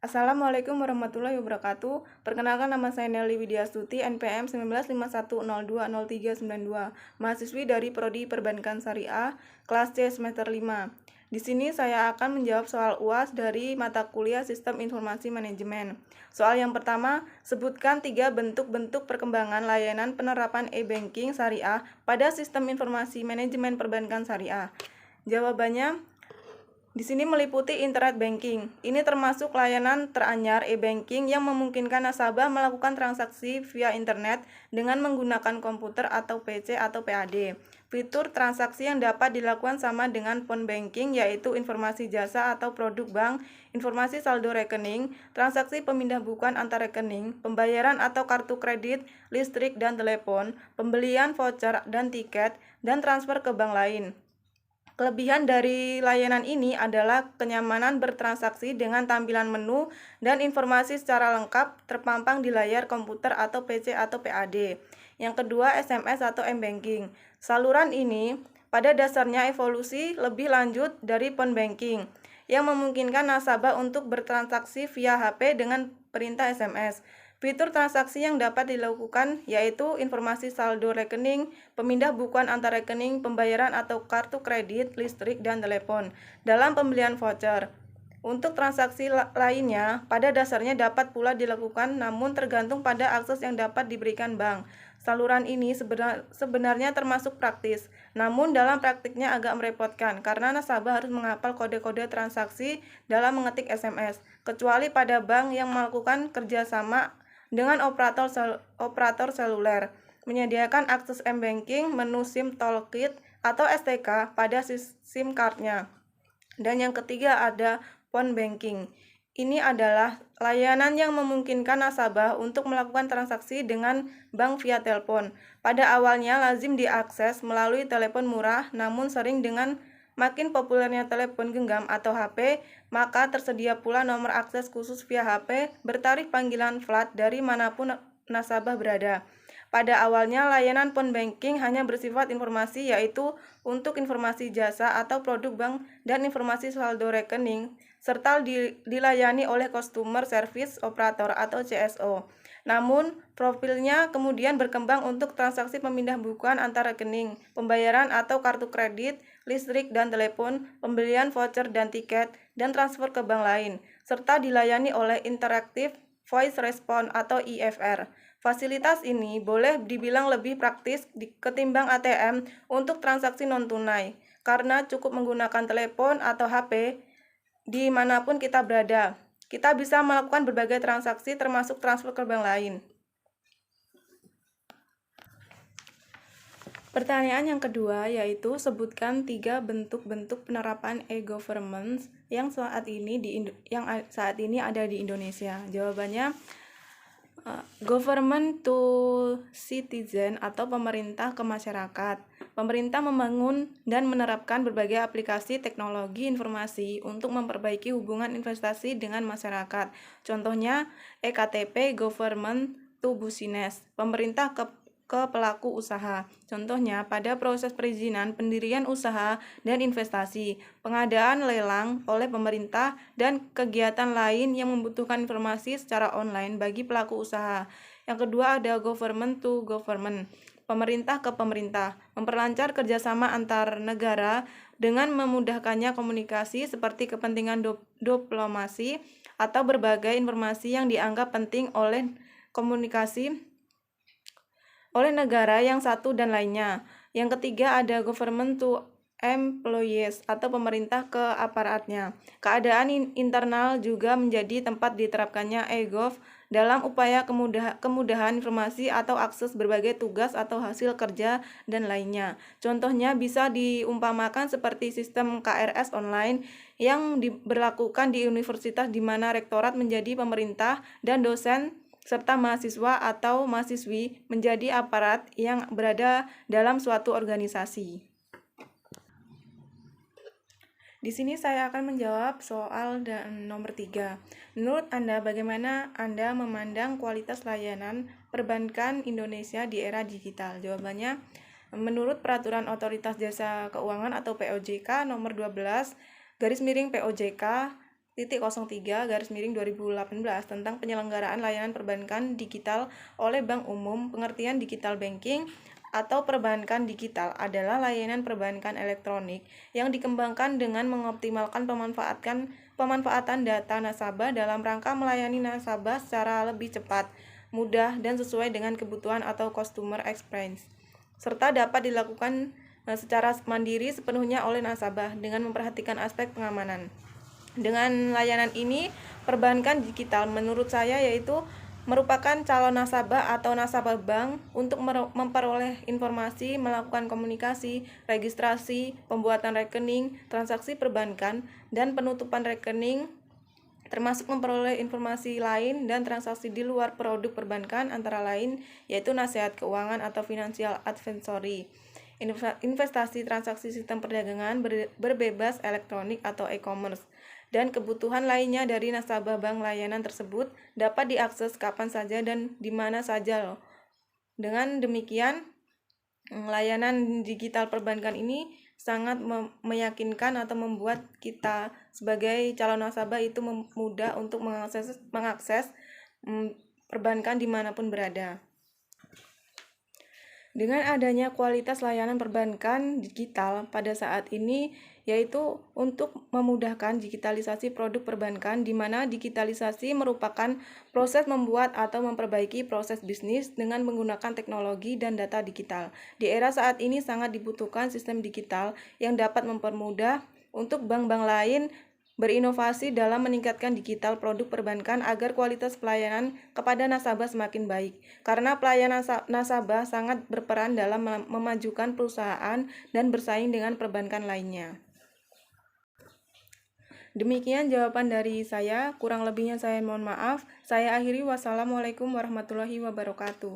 Assalamualaikum warahmatullahi wabarakatuh. Perkenalkan, nama saya Nelly Widyastuti, NPM 1951020392, mahasiswi dari Prodi Perbankan Syariah, kelas C semester 5. Di sini saya akan menjawab soal UAS dari mata kuliah Sistem Informasi Manajemen. Soal yang pertama, sebutkan 3 bentuk-bentuk perkembangan layanan penerapan e-banking syariah pada Sistem Informasi Manajemen Perbankan Syariah. Jawabannya, di sini meliputi internet banking. Ini termasuk layanan teranyar e-banking yang memungkinkan nasabah melakukan transaksi via internet dengan menggunakan komputer atau PC atau PAD. Fitur transaksi yang dapat dilakukan sama dengan phone banking, yaitu informasi jasa atau produk bank, informasi saldo rekening, transaksi pemindah bukuan antar rekening, pembayaran atau kartu kredit, listrik dan telepon, pembelian voucher dan tiket, dan transfer ke bank lain. Kelebihan dari layanan ini adalah kenyamanan bertransaksi dengan tampilan menu dan informasi secara lengkap terpampang di layar komputer atau PC atau PAD. Yang kedua, SMS atau m-banking. Saluran ini pada dasarnya evolusi lebih lanjut dari phone banking yang memungkinkan nasabah untuk bertransaksi via HP dengan perintah SMS. Fitur transaksi yang dapat dilakukan yaitu informasi saldo rekening, pemindah bukuan antar rekening, pembayaran atau kartu kredit, listrik, dan telepon dalam pembelian voucher. Untuk transaksi lainnya, pada dasarnya dapat pula dilakukan namun tergantung pada akses yang dapat diberikan bank. Saluran ini sebenarnya termasuk praktis, namun dalam praktiknya agak merepotkan karena nasabah harus menghafal kode-kode transaksi dalam mengetik SMS, kecuali pada bank yang melakukan kerjasama dengan operator seluler, menyediakan akses m-banking, menu SIM toolkit atau STK pada SIM card-nya. Dan yang ketiga ada phone banking. Ini adalah layanan yang memungkinkan nasabah untuk melakukan transaksi dengan bank via telepon. Pada awalnya lazim diakses melalui telepon murah, namun sering dengan makin populernya telepon genggam atau HP, maka tersedia pula nomor akses khusus via HP bertarif panggilan flat dari manapun nasabah berada. Pada awalnya, layanan phone banking hanya bersifat informasi, yaitu untuk informasi jasa atau produk bank dan informasi saldo rekening, serta dilayani oleh Customer Service Operator atau CSO. Namun, profilnya kemudian berkembang untuk transaksi pemindah bukuan antar rekening, pembayaran atau kartu kredit, listrik dan telepon, pembelian voucher dan tiket, dan transfer ke bank lain, serta dilayani oleh Interactive Voice Response atau IVR. Fasilitas ini boleh dibilang lebih praktis ketimbang ATM untuk transaksi non-tunai, karena cukup menggunakan telepon atau HP dimanapun kita berada. Kita bisa melakukan berbagai transaksi termasuk transfer ke bank lain. Pertanyaan yang kedua yaitu sebutkan 3 bentuk-bentuk penerapan e-government yang saat ini ada di Indonesia. Jawabannya, government to citizen atau pemerintah ke masyarakat. Pemerintah membangun dan menerapkan berbagai aplikasi teknologi informasi untuk memperbaiki hubungan investasi dengan masyarakat. Contohnya eKTP, government to business, pemerintah ke pelaku usaha. Contohnya pada proses perizinan pendirian usaha dan investasi, pengadaan lelang oleh pemerintah, dan kegiatan lain yang membutuhkan informasi secara online bagi pelaku usaha. Yang kedua ada government to government, pemerintah ke pemerintah, memperlancar kerjasama antar negara dengan memudahkannya komunikasi seperti kepentingan diplomasi atau berbagai informasi yang dianggap penting oleh komunikasi oleh negara yang satu dan lainnya. Yang ketiga ada government to employees atau pemerintah ke aparatnya. Keadaan internal juga menjadi tempat diterapkannya e-gov dalam upaya kemudahan informasi atau akses berbagai tugas atau hasil kerja dan lainnya. Contohnya bisa diumpamakan seperti sistem KRS online yang diberlakukan di universitas di mana rektorat menjadi pemerintah dan dosen serta mahasiswa atau mahasiswi menjadi aparat yang berada dalam suatu organisasi. Di sini saya akan menjawab soal nomor 3. Menurut Anda, bagaimana Anda memandang kualitas layanan perbankan Indonesia di era digital? Jawabannya, menurut Peraturan Otoritas Jasa Keuangan atau POJK nomor 12 /POJK 2018 tentang penyelenggaraan layanan perbankan digital oleh Bank Umum. Pengertian digital banking atau perbankan digital adalah layanan perbankan elektronik yang dikembangkan dengan mengoptimalkan pemanfaatan data nasabah dalam rangka melayani nasabah secara lebih cepat, mudah, dan sesuai dengan kebutuhan atau customer experience, serta dapat dilakukan secara mandiri sepenuhnya oleh nasabah dengan memperhatikan aspek pengamanan. Dengan layanan ini, perbankan digital menurut saya yaitu merupakan calon nasabah atau nasabah bank untuk memperoleh informasi, melakukan komunikasi, registrasi, pembuatan rekening, transaksi perbankan, dan penutupan rekening, termasuk memperoleh informasi lain dan transaksi di luar produk perbankan antara lain yaitu nasihat keuangan atau financial advisory, investasi, transaksi sistem perdagangan berbebas elektronik atau e-commerce, dan kebutuhan lainnya dari nasabah bank. Layanan tersebut dapat diakses kapan saja dan di mana saja. Dengan demikian, layanan digital perbankan ini sangat meyakinkan atau membuat kita sebagai calon nasabah itu mudah untuk mengakses perbankan dimanapun berada. Dengan adanya kualitas layanan perbankan digital pada saat ini, yaitu untuk memudahkan digitalisasi produk perbankan, di mana digitalisasi merupakan proses membuat atau memperbaiki proses bisnis dengan menggunakan teknologi dan data digital. Di era saat ini sangat dibutuhkan sistem digital yang dapat mempermudah untuk bank-bank lain berinovasi dalam meningkatkan digital produk perbankan agar kualitas pelayanan kepada nasabah semakin baik. Karena pelayanan nasabah sangat berperan dalam memajukan perusahaan dan bersaing dengan perbankan lainnya. Demikian jawaban dari saya, kurang lebihnya saya mohon maaf. Saya akhiri, wassalamualaikum warahmatullahi wabarakatuh.